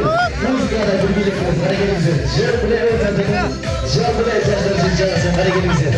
Muzikada birlikteyiz. Hareketimizi. Jambule öğretelim. Jambule öğretelim. Hareketimizi.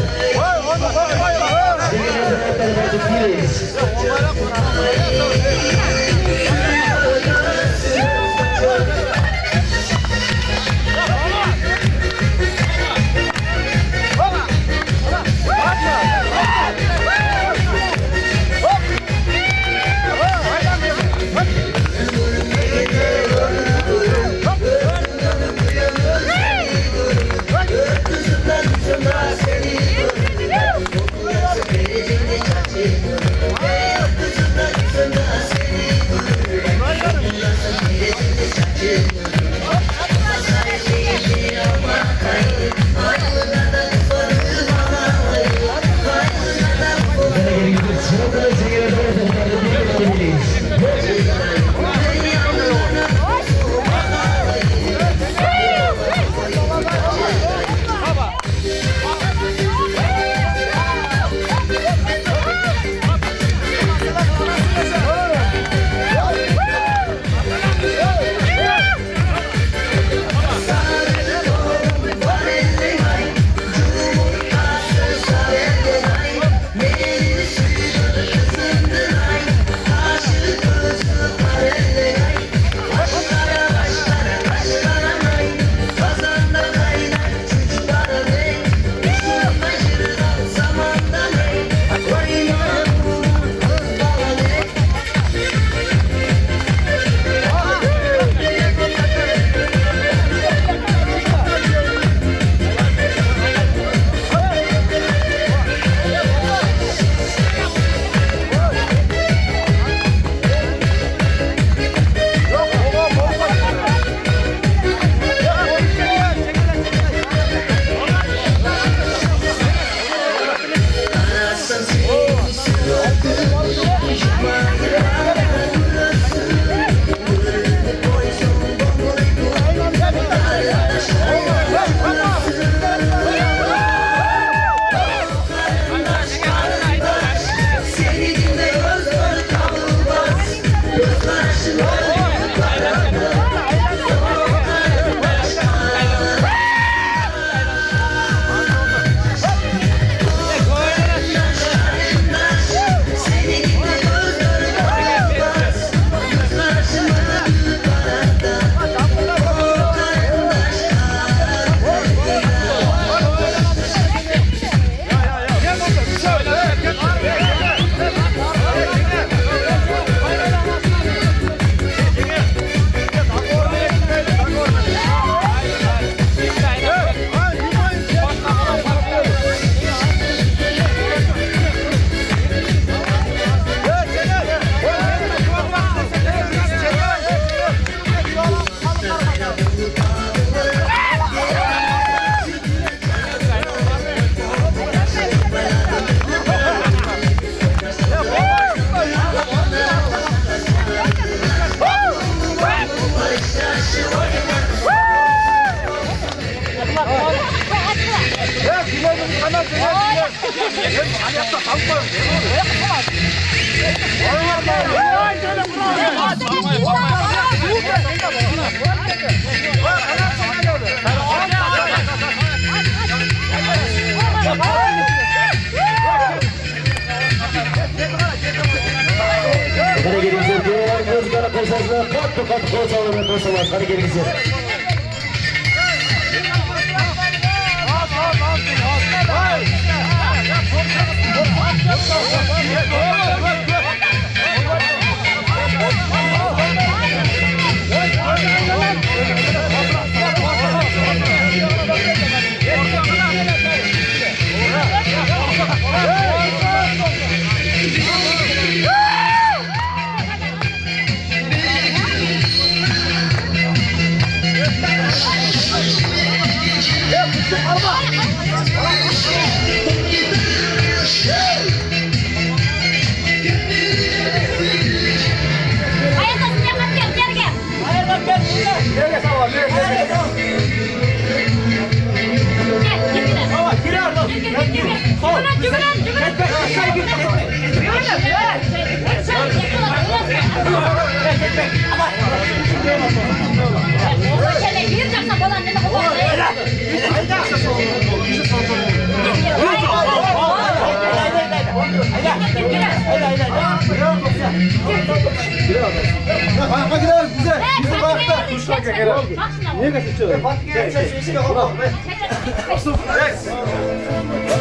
Niye kaçıyorsun?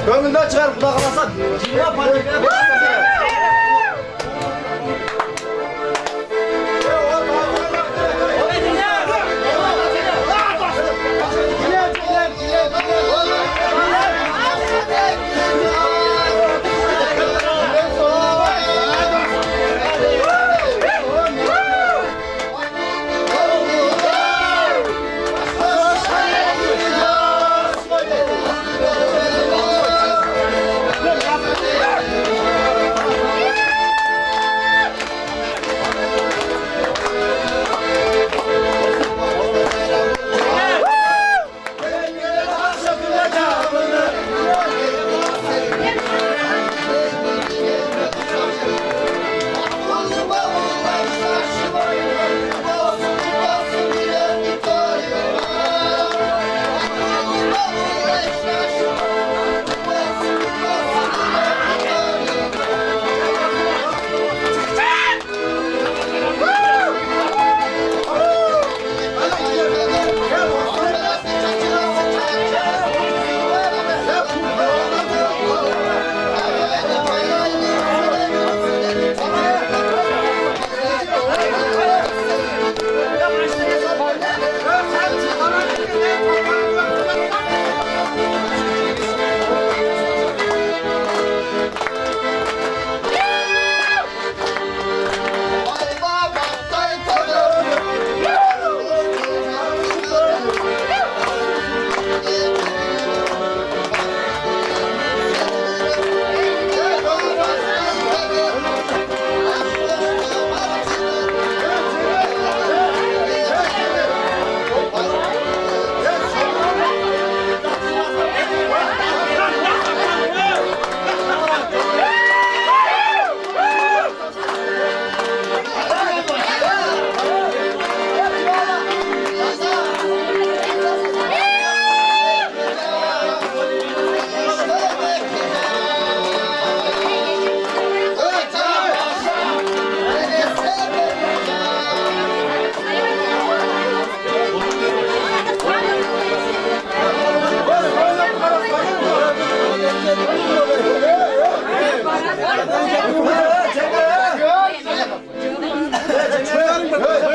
Gönlünden çıkar kulak alasan. Cimra panikine başlasın.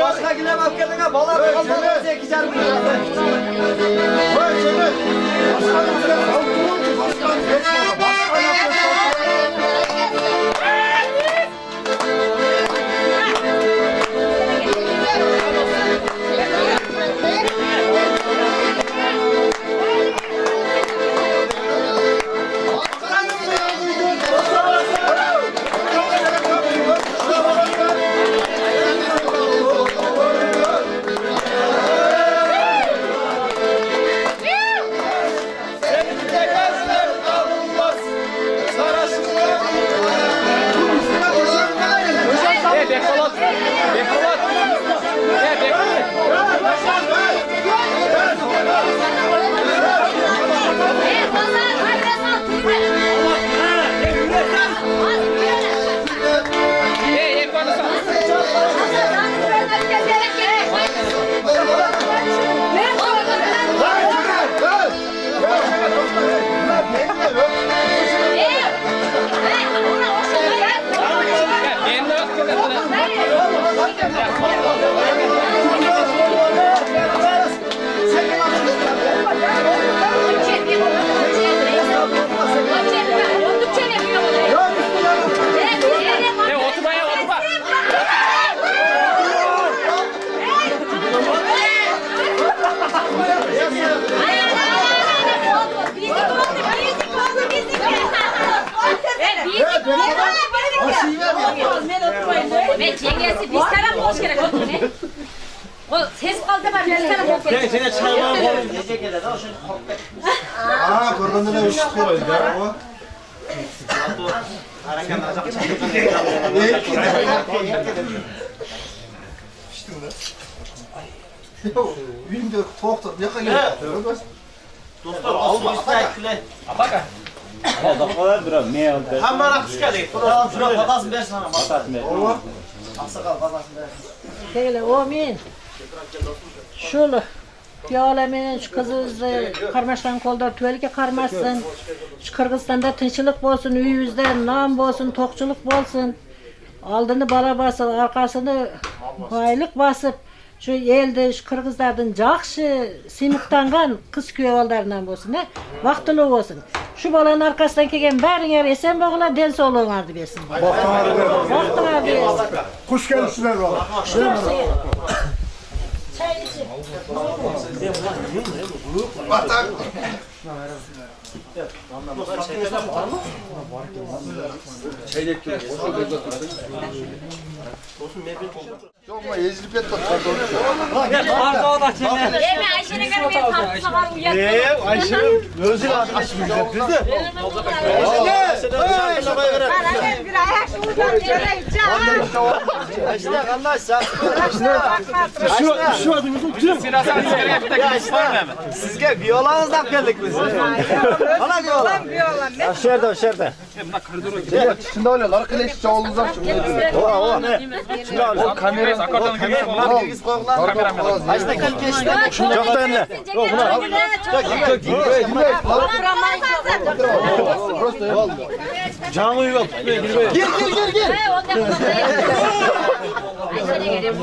Başka güne bak kendine balık kalmadı. İki çarpı. Ve çengesi biz taraf boş gerek oldu ne? O ses kaldı var biz taraf boş gerek. Seni çayma koyun. Aa, buradan da ışık koydu ya bu. Uyumda toğukta yaka geliyor. Dostlar alma istekle. Bakın. Dakikalar duram. Ne oldu? Hem bana kuş geldi. Tamam şuna patas ver sana. Patat mı? Aksa kal patas ver. Öyle o min. Şöyle. Yağlamayın şu kızınızı karmaştan kolda tüvelike karmaşsın. Şu Kırgızistan'da tinçlik olsun, üyüzde nam olsun, tokçuluk olsun. Aldığını bala basıp, arkasını baylık basıp, şu elde, şu Kırgızlardan jakşı simiktangan kız köyevallarından olsun, ne? Vaktılık olsun. Şu balanın arkasından kelgen bäriňer esen boğula, den soluňardy bersin. Vaktına bersin. Kuş gelişler var. Çay için. Batak. Yok mu ezilip et Emi Ayşe'ne kadar bir tatlı sabah uyattım. Ayşe'nin gözü açmayacak kızı. Bir ayak şuradan yere içeceğim. Ayşe kardeş sen. Şu adımızı tüm. Sizge viyolanızdan geldik biz. Hala viyolan. Aşağıda aşağıda. Şimdi öyle larkıleş çoğuluzdan O kamera sakardan girgis koyulan kameraman. Ayşe gel geçti. Çok da önüne. Yok buna. Canlı yok. Gir. Ayşe'ne gelin.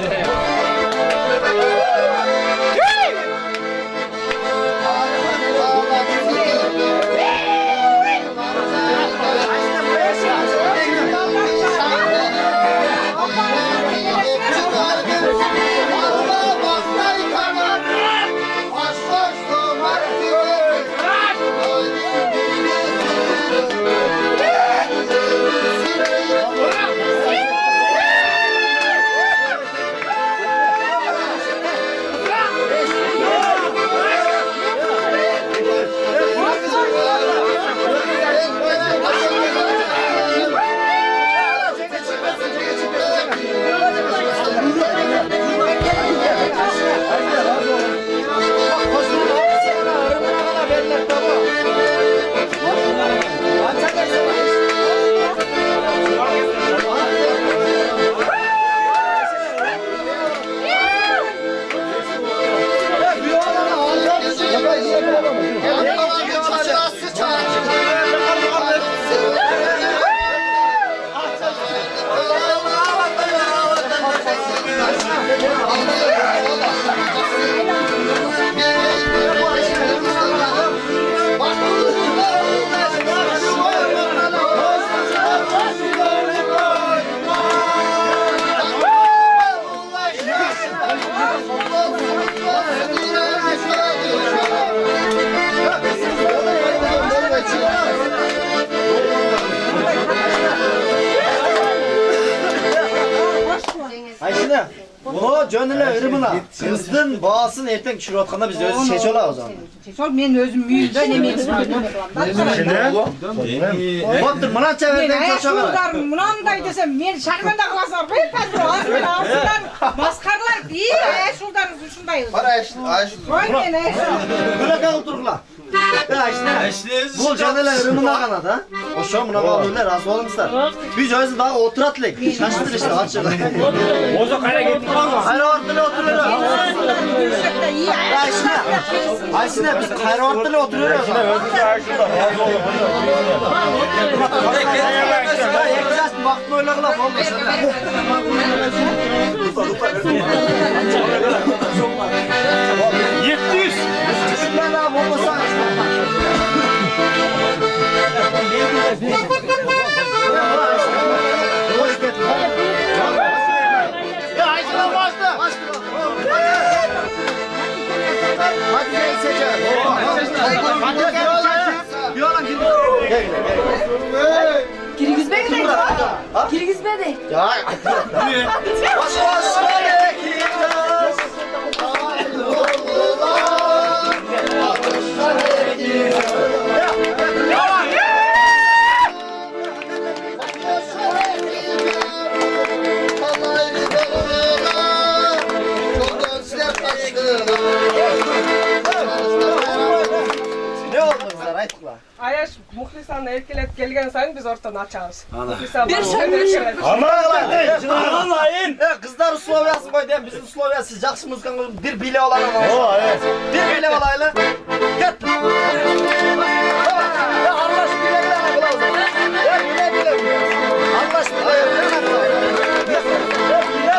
Ayşe bunu cönüle ırmına. Kızdın bağısın erten kişi otkanda biz özü seç ola o zaman. Men özüm müyüzde nemek istiyorum. Bottur mına çevirden Men çoşa kadar. şuradan mınanday desem men şarmanda kılasar. Ben patron ağzından maskarlar değil. Şuradan şundayız. Koy men. Böyle kal oturla. Ayşe. Bu cönüle ırmına kanada. O şu mına bağlıyla razı olmuşlar. Biz özü daha oturatlık. Şaştır işte açık. Bozok hale gitti. Hayır ortada oturuyoruz. Ayşe biz hayır ortada oturuyoruz. Yakacağız vakti öyle kılap olmasın. Yetmiş. Ben daha olmasa. Ya Ayşe'den başla. Hadi gel seçelim. Hadi gel. Kirgiz Bey de. Kirgiz Bey de. Ya. Baş Ne oldu kızlar? Aytıkla. Ayaş Muhlisan'la erkelep gelgen sayın biz ortadan açarız. Bir şey Anlayın. Kızlar Slovyası koy diye bizim Slovyası жақсы muzikаны bir bile olan ama. O evet. Bir bile olayla. Git. Ya Allah bile bile kılavuz. Ya bile bile. Allah bile bile. Ya bile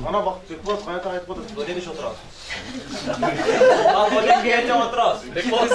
Ana bak, Bekboz kayakta ayıp oldu. Böyle bir şey oturalım. Abi ben geleceğim oturalım. Bekboz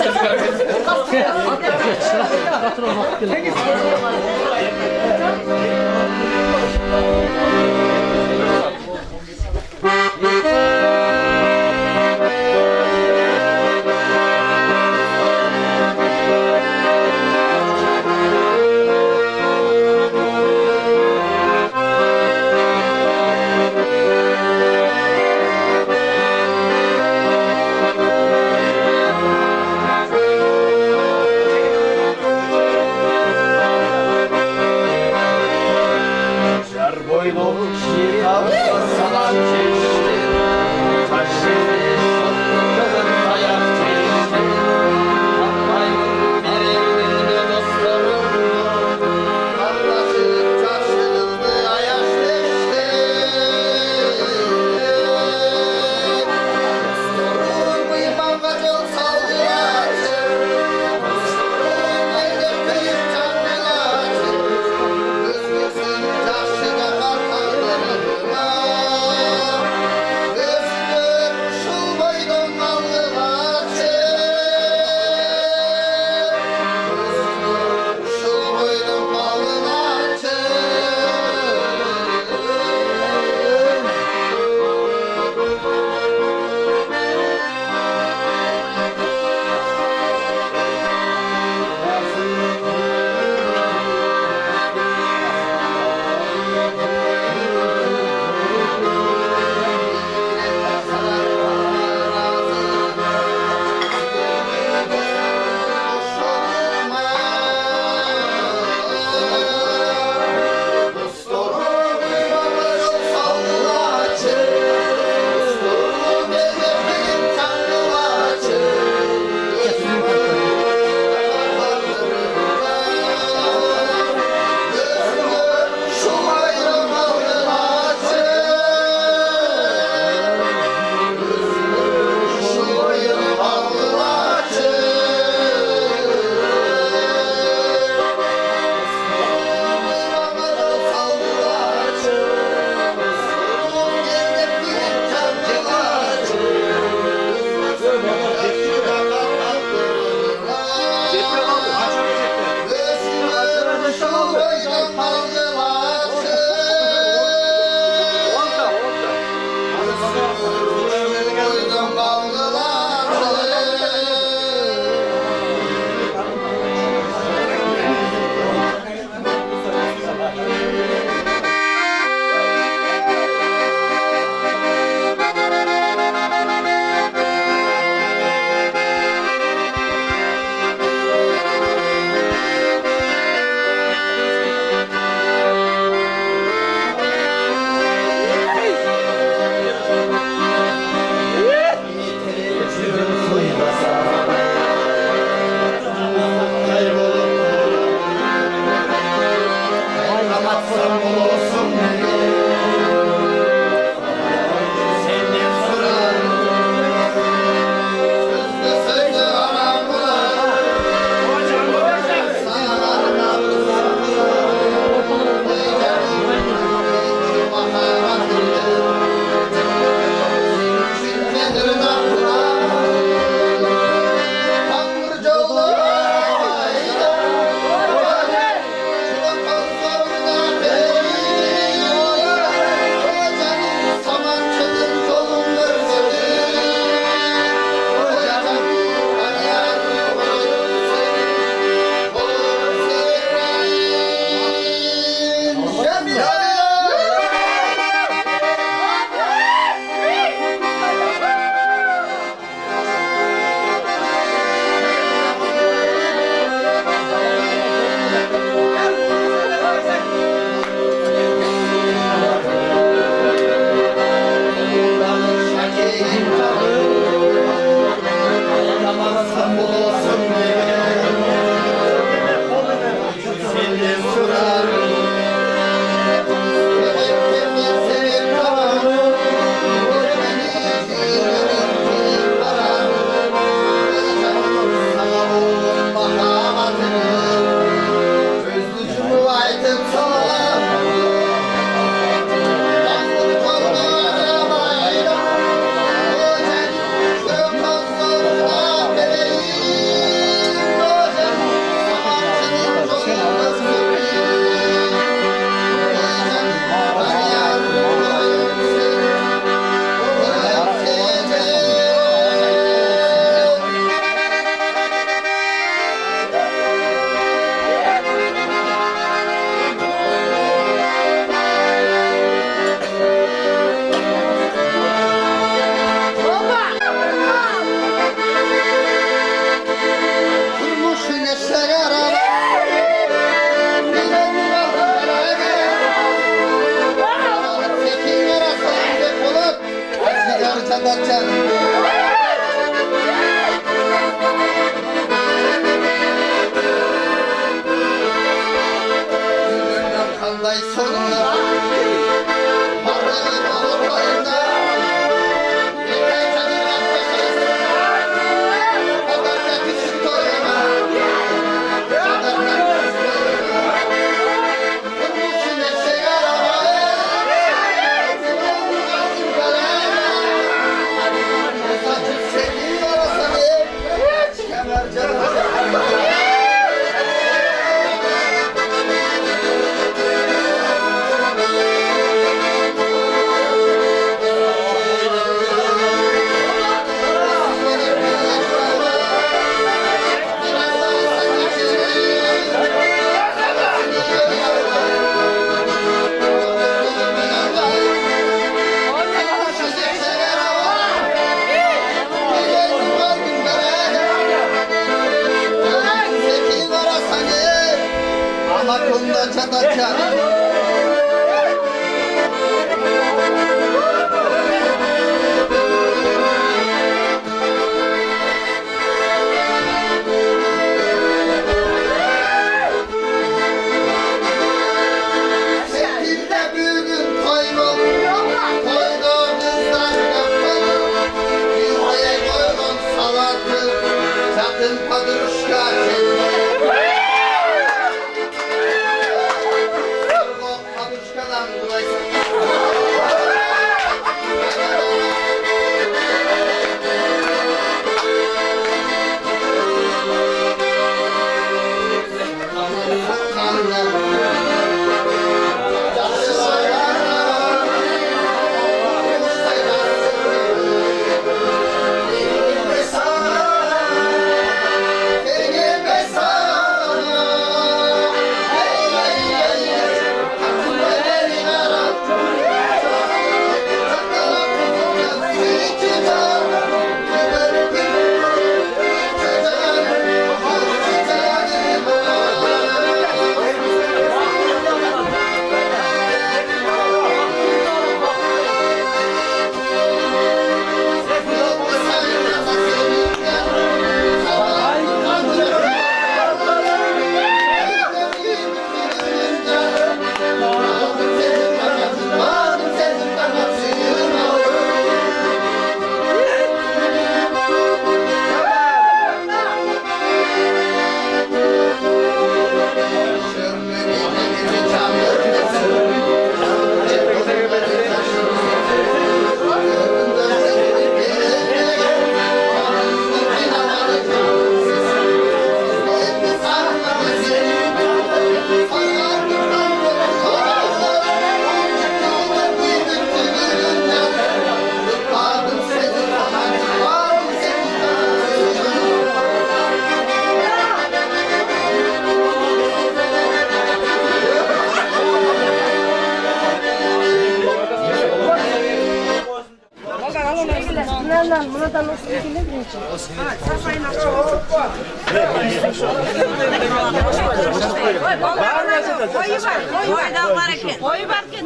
Koyu varken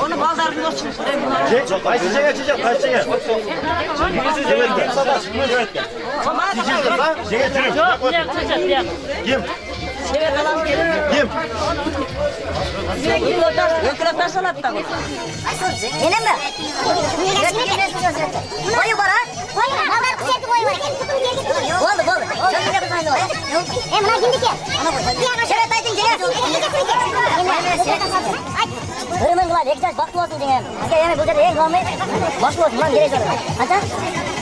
onu baldarın olsun. Kaçı çek, kaçı çek. Kim? Kim? Ökülekten salatta mı? Yine mi? Koyu var ha? Koyu var. Ballar kuşetti koyu var. Oldu. Çok güzel kızaydı o. Bunlar kimdi ki? Bir yana şöyle taydın Cengiz. Hırmın kılar, ekşaş baklı olsun Cengiz. Bizge yemek bulacak en kılamı. Baklı olsun lan gerek olur. Anca?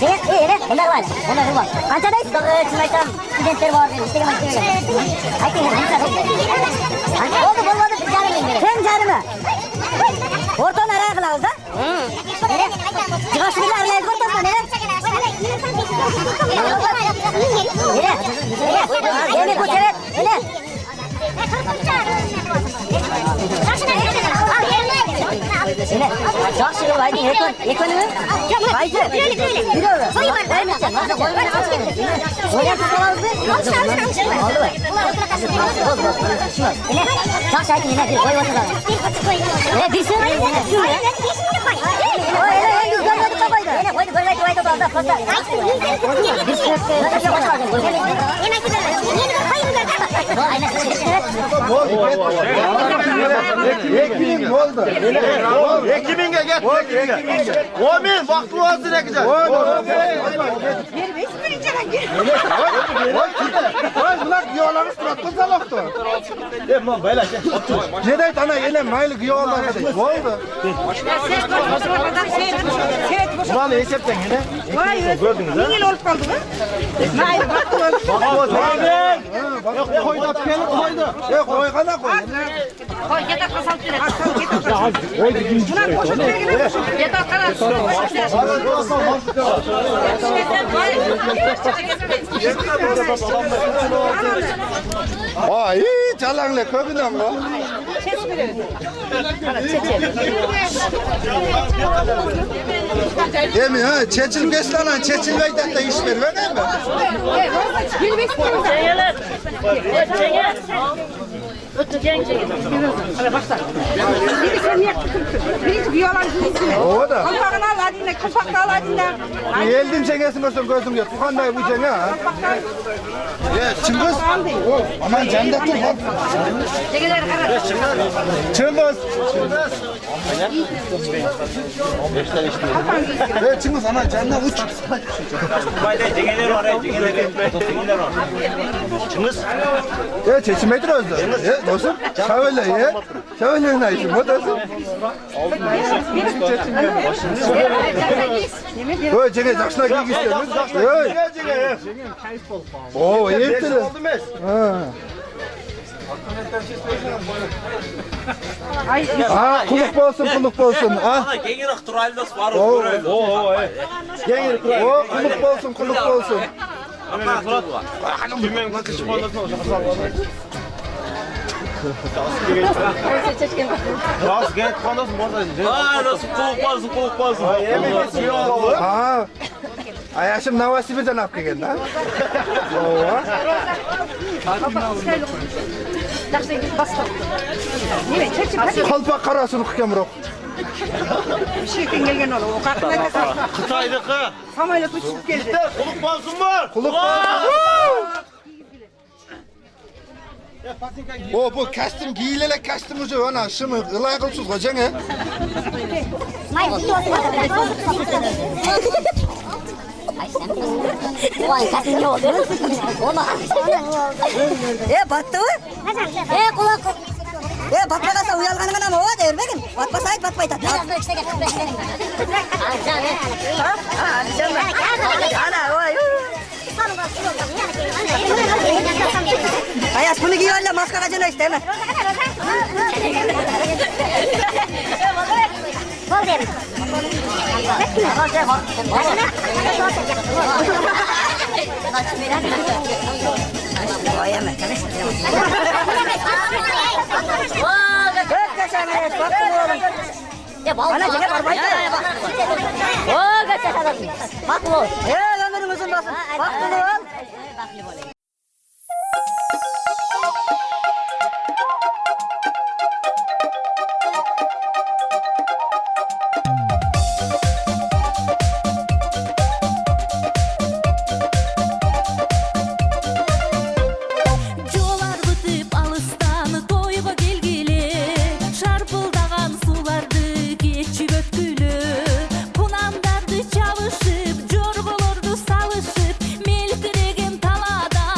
Cengiz iyi yine. Bunlar var. Bunlar var. Ança'dayız. Çınlaytan studentler var. İstediğim istemiyorum. Haydi Anca. Oldu bulmadı. Sen canımı. Ortadan araya kılavuz da. Çıkaşı bile araya korkmasın ne? Yemek bu sefer. Ne? Yine. Çok şükür var. Ekonomi. Haydi. Bir olur. Koyu var. Vermeyeceğim. Nasıl koyu var? Oraya tutamaz mı? Oldu mu? Oldu. Yine. Çok şahit yine. Bir koyu ortada. Yine bir sürü. O hele yüz görmedik kafaydı. Yine koydu. Görmedik koydu. Aldı. Pasta. Bir sürü. Nasıl hoş geldin? Yemek güzel. Yeni koyun güzel. Aynen. 2000 oldu. 2000'e get. 10.000 vakti olsun ekeceğiz. Bunlar giyolarını suratlı saloktu. Ne deyt ana yine maylı giyolar deyt. Oldu. Buranı hesaptan yine. Gördünüz ha? Niye olup kaldı mı? Hayır, Koydu pelin koydu. Koygana koy. Koy yeter kasal tüne. Buna koşun vergine. Yeter karar. Ay çalanla kökünden bu. Demi ha çeçil beslanan çeçil veydet de iş ver vereyim mi? Birinci bir yalan giyisine. O da. Kapağını aladinle, kapakta aladinle. Geldim çengesin görsün gözüm yok. Bu kanday bu çenge ha. Çıngız. Aman cennet dur lan. Çıngız. Evet Çıngız ana cennet uç. Çıngız. Evet çeçilmeydir özde. Evet dostum. Şöyle ye. Şöyle ne işin bu dostum. Böyle cenget akşına giyik istemiş. Evet. Oo iyi bitti. Ha, kuluk bolsun, kuluk bolsun. Ha. Gengirak turaylıdas var. O kuluk bolsun, kuluk bolsun. Ras get kondos burada. Aa nasıl kovuk bazı. Ha. Ayaşım navası birden apke geldi ha. Oo. Kalpak karasını kıkamırok. Bir şeyden gelgen olur. O kalkına Kıtaylıkı. kamayla tutup geldi. Kuluk bazım var. Kuluk bolsun. Bu kastım giyilele kastım ucu ana şımı ılay kılsız kocan he. Ulan kasın yok. Battı mı? Kulak. Batmagasa uyalganına mı o der benim? Batmasaydı batmaydı. Biraz da işte gel. Ana oy. Ayas bunu giyiyorlar maska kacına işte hemen. Bol derim. Ya bal. Ana ceket var başta. Oo kaçak adam. Bak bu. Ömrümüzün basın. Baktın oğlum. Jolar bıtıp alıstan toyga gelgili Şarpıldagan sulardı geçip ötkülü Bunandardı çalışıp jorgolordu salışıp Meltiregen talada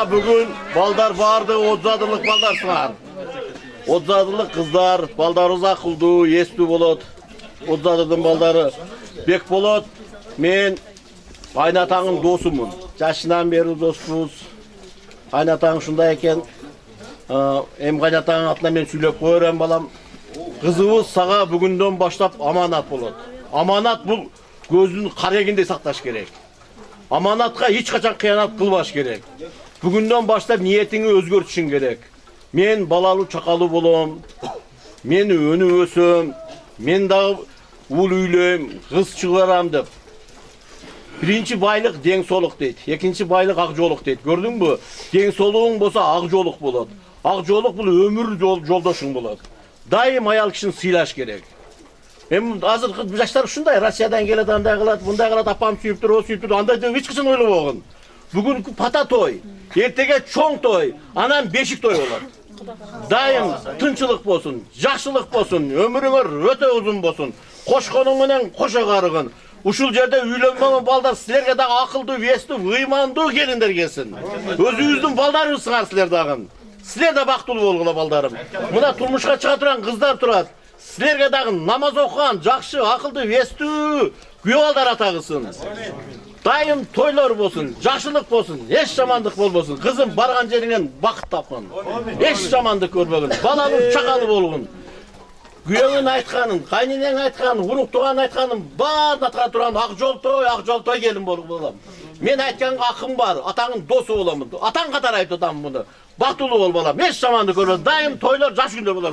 Sağa bugün baldar vardı, odzadılık baldar sığar. Odzadılık kızlar, baldarız akıldı, yestu bolot. Odzadılığın baldarı bek bolot. Men Aynatağın dosumun. Yaşından beri dostuz. Aynatağın şunda eken. Hem Aynatağın atına men söylep koyarım balam. Kızımız sağa bugünden başlap amanat bolot. Amanat bu gözünün karaginde saklaş gerek. Amanatka hiç kaçan kıyanat kılbaş gerek. Bugünden başlap niyetini özgörtüşün gerek. Men balalı çakalı bolom. Men önü ösüm. Men da ul üylem, kız çıkaram dep. Birinci baylık den soluk deydi. İkinci baylık akjoluk deydi. Gördün mü? Den soluğun bolsa akjoluk bolot. Akjoluk bu ömür yoldaşın bolot. Daim ayal kişinin sıylaş gerek. Hem hazır yaşlar şunday, Rusya'dan gelen anda kılat, bunda kılat, apam suyuptur, o suyuptur, anda hiç kısın öyle boğun. Bugün pata toy, ertege çoğun toy, anam beşik toy olur. Daim tınçılık bolsun, yaşlılık bolsun, ömrüңөр öte uzun bolsun. Koşkonun menen koşa karıgın. Uşul yerde üylenmenin baldar sizlerge de akıldı, vesti, vıymandı gelinler gelsin. Özünüzdün baldarını sığar sizler dağın. Sizler de baktulu bolgula baldarım. Buna turmuşka çıkartıran kızlar turat. Sizlerge dağın namaz okuyan, jakşı, akıldı, vesti, güyaldar atağısın. Daim toylar bolsun, yaşlılık bolsun, eş jamandık bolmasın. Kızım bargan jerinden bakıt tapın. Eş jamandık görmegin, balanın çakalı bolgun. Güyönün aytkanın, kayninen aytkanın, uruk tuğan aytkanın, barın atkan turan ak jol toy gelin bolam. Men aytkan akım var, atağın dostu olamın. Atan kadar ayt adam bunu. Baktulu bol bolam, hiç zamandı görmez. Daim toylar jaş günde bolar.